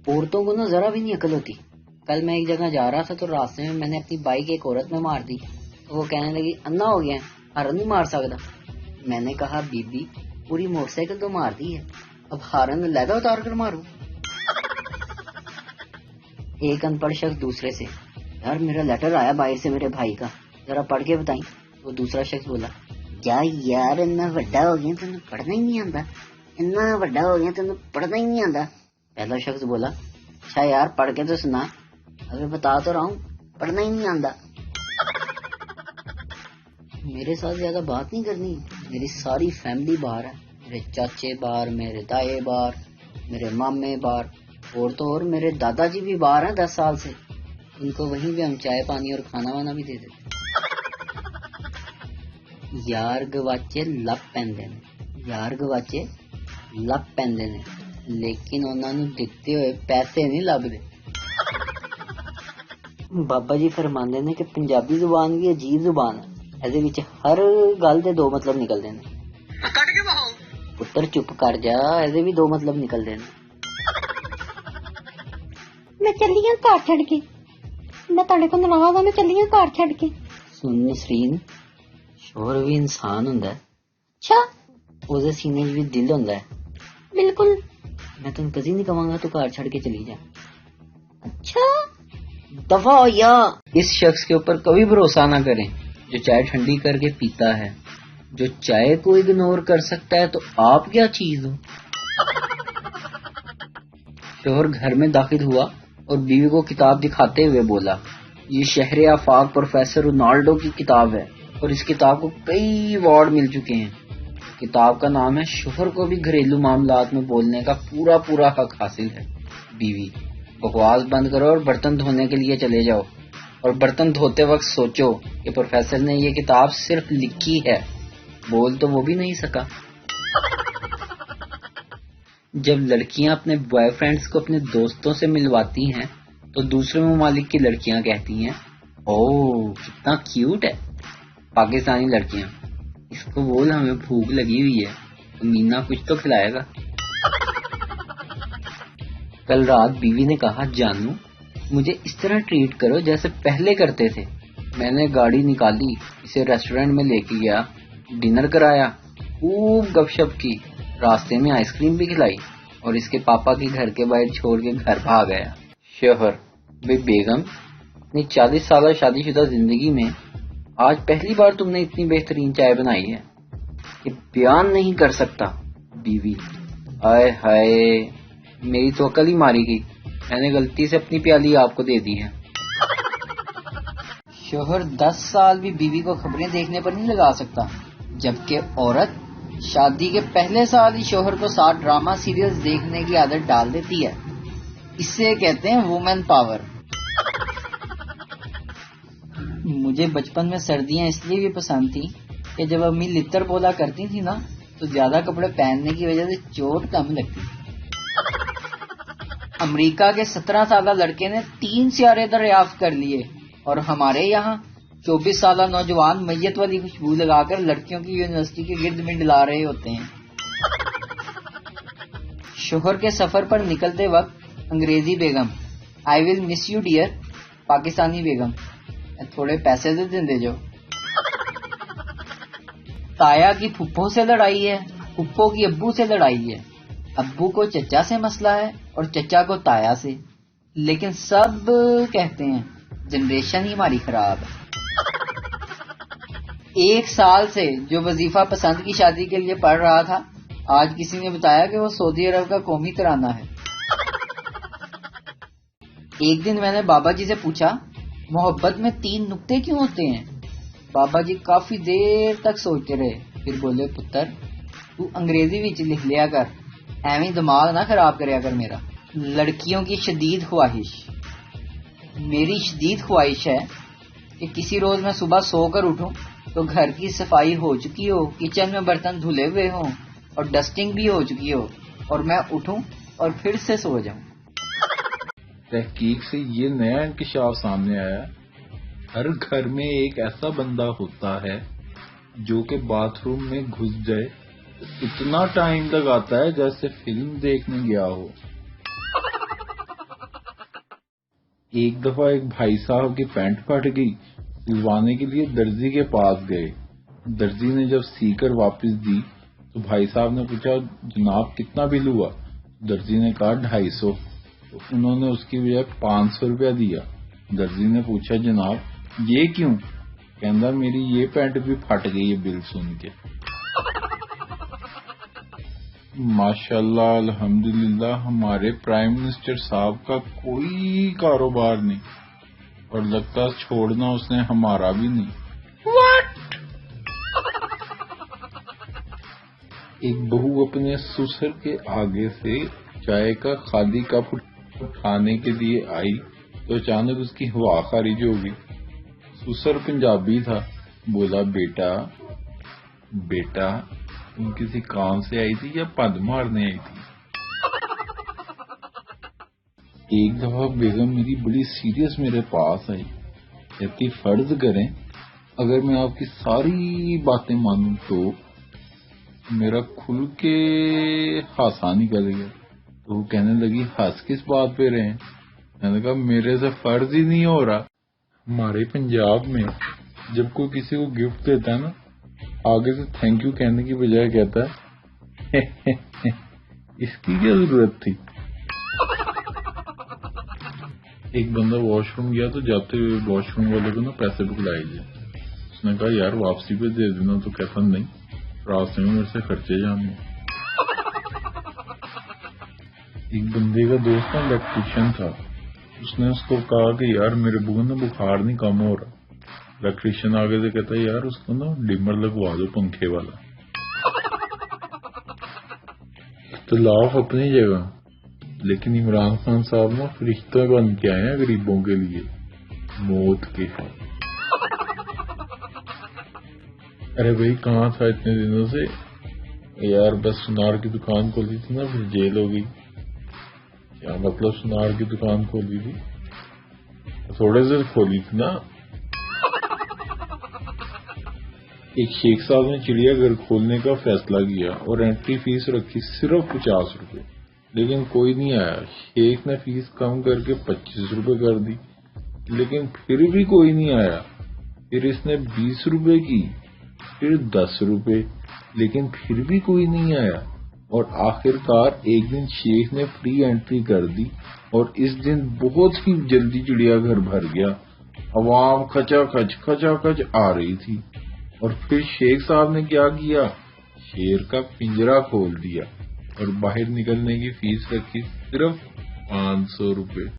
عورتوں کو نا ذرا بھی نہیں عقل ہوتی. کل میں ایک جگہ جا رہا تھا تو راستے میں میں نے اپنی بائک ایک عورت میں مار دی. تو وہ کہنے لگی انا ہو گیا ہارن نہیں مار سکتا. میں نے کہا بی بی پوری موٹر سائیکل تو مار دی ہے, اب ہارن علیحدہ اتار کر ماروں. ایک ان پڑھ شخص دوسرے سے, یار میرا لیٹر آیا باہر سے میرے بھائی کا, ذرا پڑھ کے بتائیں. وہ دوسرا شخص بولا, کیا یار اتنا بڑا ہو گیا تمہیں پڑھنا ہی نہیں آتا, اتنا بڑا ہو گیا تمہیں پڑھنا ہی نہیں آتا. پہلا شخص بولا, اچھا یار پڑھ کے تو سنا. ابھی بتا تو رہا ہوں پڑھنا ہی نہیں آتا. میرے ساتھ زیادہ بات نہیں کرنی, میری ساری فیملی باہر ہے. میرے چاچے باہر, میرے دائے باہر, میرے مامے باہر, اور تو اور میرے دادا جی بھی باہر ہیں 10 سال سے. ان کو وہیں بھی ہم چائے پانی اور کھانا وانا بھی دے دیتے. یار گواچے لپ پیندے نے, یار گواچے لپ پیندے نے, لیکن انہوں نے دکھتے ہوئے پیسے نہیں لبدے. بابا جی فرماندے نے کہ پنجابی زبان بھی عجیب زبان ہے, ایسے وچ ہر گل دے 2 مطلب نکلدے نے. پتر چپ کر جا, ایسے بھی 2 مطلب نکلدے نے. میں چلی ہوں گھر چھڑ کے, میں تہاڈے کول ناراض ہاں, میں چلی ہوں گھر چھڑ کے. سن نسرین, شوہر بھی انسان ہوندا ہے, اچھا اس دے سینے وچ بھی دل ہوندا ہے. بالکل. میں تینوں کدی نہیں کہاں گا تو گھر چھڑ کے چلی جا. اچھا دفع ہو یا. اس شخص کے اوپر کبھی بھروسہ نہ کریں جو چائے ٹھنڈی کر کے پیتا ہے. جو چائے کو اگنور کر سکتا ہے تو آپ کیا چیز ہو. شوہر گھر میں داخل ہوا اور بیوی کو کتاب دکھاتے ہوئے بولا, یہ شہر آفاق پروفیسر رونالڈو کی کتاب ہے اور اس کتاب کو کئی ایوارڈ مل چکے ہیں. کتاب کا نام ہے شوہر کو بھی گھریلو معاملات میں بولنے کا پورا حق حاصل ہے. بیوی, بکواس بند کرو اور برتن دھونے کے لیے چلے جاؤ, اور برتن دھوتے وقت سوچو کہ پروفیسر نے یہ کتاب صرف لکھی ہے, بول تو وہ بھی نہیں سکا. جب لڑکیاں اپنے بوائے فرینڈز کو اپنے دوستوں سے ملواتی ہیں تو دوسرے ممالک کی لڑکیاں کہتی ہیں, اوہ کتنا کیوٹ ہے. پاکستانی لڑکیاں, اس کو بول ہمیں بھوک لگی ہوئی ہے, تو مینا کچھ تو کھلائے گا. کل رات بیوی نے کہا, جانو مجھے اس طرح ٹریٹ کرو جیسے پہلے کرتے تھے. میں نے گاڑی نکالی, اسے ریسٹورنٹ میں لے کے گیا, ڈنر کرایا, خوب گپ شپ کی, راستے میں آئس کریم بھی کھلائی, اور اس کے پاپا کے گھر کے باہر چھوڑ کے گھر بھاگ گیا. شوہر, بے بیگم اپنی 40 سالہ شادی شدہ زندگی میں آج پہلی بار تم نے اتنی بہترین چائے بنائی ہے کہ بیان نہیں کر سکتا. بیوی, آئے ہائے میری تو عقل ہی ماری گئی, میں نے غلطی سے اپنی پیالی آپ کو دے دی ہے. شوہر 10 سال بھی بیوی کو خبریں دیکھنے پر نہیں لگا سکتا, جبکہ عورت شادی کے پہلے سال ہی شوہر کو ساتھ ڈرامہ سیریلز دیکھنے کی عادت ڈال دیتی ہے. اسے کہتے ہیں وومن پاور. مجھے بچپن میں سردیاں اس لیے بھی پسند تھی کہ جب امی لتر بولا کرتی تھی نا تو زیادہ کپڑے پہننے کی وجہ سے چوٹ کم لگتی. امریکہ کے 17 سالہ لڑکے نے 3 سیارے دریافت کر لیے, اور ہمارے یہاں 24 سالہ نوجوان میت والی خوشبو لگا کر لڑکیوں کی یونیورسٹی کے گرد منڈلا رہے ہوتے ہیں. شوہر کے سفر پر نکلتے وقت انگریزی بیگم, آئی ول مس یو ڈیئر. پاکستانی بیگم, تھوڑے پیسے دے دیں جو. تایا کی پھپھو سے لڑائی ہے, پھپھو کی ابو سے لڑائی ہے, ابو کو چچا سے مسئلہ ہے اور چچا کو تایا سے, لیکن سب کہتے ہیں جنریشن ہی ہماری خراب ہے. 1 سال سے جو وظیفہ پسند کی شادی کے لیے پڑھ رہا تھا, آج کسی نے بتایا کہ وہ سعودی عرب کا قومی ترانہ ہے. ایک دن میں نے بابا جی سے پوچھا, محبت میں 3 نقطے کیوں ہوتے ہیں؟ بابا جی کافی دیر تک سوچتے رہے, پھر بولے, پتر تو انگریزی وچ لکھ لیا کر, ایویں دماغ نہ خراب کریا کر میرا. لڑکیوں کی شدید خواہش. میری شدید خواہش ہے کہ کسی روز میں صبح سو کر اٹھوں تو گھر کی صفائی ہو چکی ہو, کچن میں برتن دھلے ہوئے ہوں اور ڈسٹنگ بھی ہو چکی ہو, اور میں اٹھوں اور پھر سے سو جاؤں. تحقیق سے یہ نیا انکشاف سامنے آیا, ہر گھر میں ایک ایسا بندہ ہوتا ہے جو کہ باتھ روم میں گھس جائے تو اتنا ٹائم لگاتا ہے جیسے فلم دیکھنے گیا ہو. ایک دفعہ ایک بھائی صاحب کی پینٹ پھٹ گئی، سلوانے کے لیے درزی کے پاس گئے۔ درزی نے جب سی کر واپس دی تو بھائی صاحب نے پوچھا جناب کتنا بل ہوا؟ درزی نے کہا 250۔ تو انہوں نے اس کی بجائے 500 روپیہ دیا۔ درزی نے پوچھا جناب یہ کیوں؟ کہندا میری یہ پینٹ بھی پھٹ گئی ہے بل سن کے۔ ماشاءاللہ الحمدللہ ہمارے پرائم منسٹر صاحب کا کوئی کاروبار نہیں، اور لگتا چھوڑنا اس نے ہمارا بھی نہیں۔ ایک بہو اپنے سسر کے آگے سے چائے کا خالی کپ اٹھانے کے لیے آئی تو اچانک اس کی ہوا خارج ہو گئی۔ سسر پنجابی تھا، بولا بیٹا تم کسی کام سے آئی تھی یا پد مارنے آئی تھی؟ ایک دفعہ بیگم میری بڑی سیریس میرے پاس آئی، کہتی فرض کریں اگر میں آپ کی ساری باتیں مانوں تو میرا کھل کے ہاسا نکل گیا۔ تو وہ کہنے لگی ہنس کس بات پہ رہے ہیں؟ میں نے کہا میرے سے فرض ہی نہیں ہو رہا۔ ہمارے پنجاب میں جب کوئی کسی کو گفٹ دیتا ہے نا، آگے سے تھینک یو کہنے کی بجائے کہتا ہے اس کی کیا ضرورت تھی۔ ایک بندہ واش روم گیا تو جاتے ہوئے واش روم والے کو نا پیسے پکڑائے گئے۔ اس نے کہا یار واپسی پہ دے دینا، تو کہتا نہیں راستے میں میرے سے خرچے جانے۔ ایک بندے کا دوست نا الیکٹریشین تھا، اس نے اس کو کہا کہ یار میرے بو نا بخار نہیں کم ہو رہا۔ الیکٹریشین آگے سے کہتا ہے یار اس کو نا ڈمر لگوا دو پنکھے والا۔ اختلاف اپنی جگہ، لیکن عمران خان صاحب نا فرشتے بن کے آئے ہیں غریبوں کے لیے موت کے۔ ارے بھائی کہاں تھا اتنے دنوں سے؟ یار بس سنار کی دکان کھولی تھی نا، پھر جیل ہو گئی۔ کیا مطلب سنار کی دکان کھولی تھی؟ تھوڑے سے کھولی تھی نا۔ ایک شیخ صاحب نے چڑیا گھر کھولنے کا فیصلہ کیا اور انٹری فیس رکھی صرف 50 روپے، لیکن کوئی نہیں آیا۔ شیخ نے فیس کم کر کے 25 روپے کر دی، لیکن پھر بھی کوئی نہیں آیا۔ پھر اس نے 20 روپے کی، پھر 10 روپے، لیکن پھر بھی کوئی نہیں آیا۔ اور آخر کار ایک دن شیخ نے فری انٹری کر دی اور اس دن بہت ہی جلدی چڑیا گھر بھر گیا۔ عوام کھچا کھچ آ رہی تھی، اور پھر شیخ صاحب نے کیا کیا؟ شیر کا پنجرا کھول دیا اور باہر نکلنے کی فیس رکھی صرف 500 روپے۔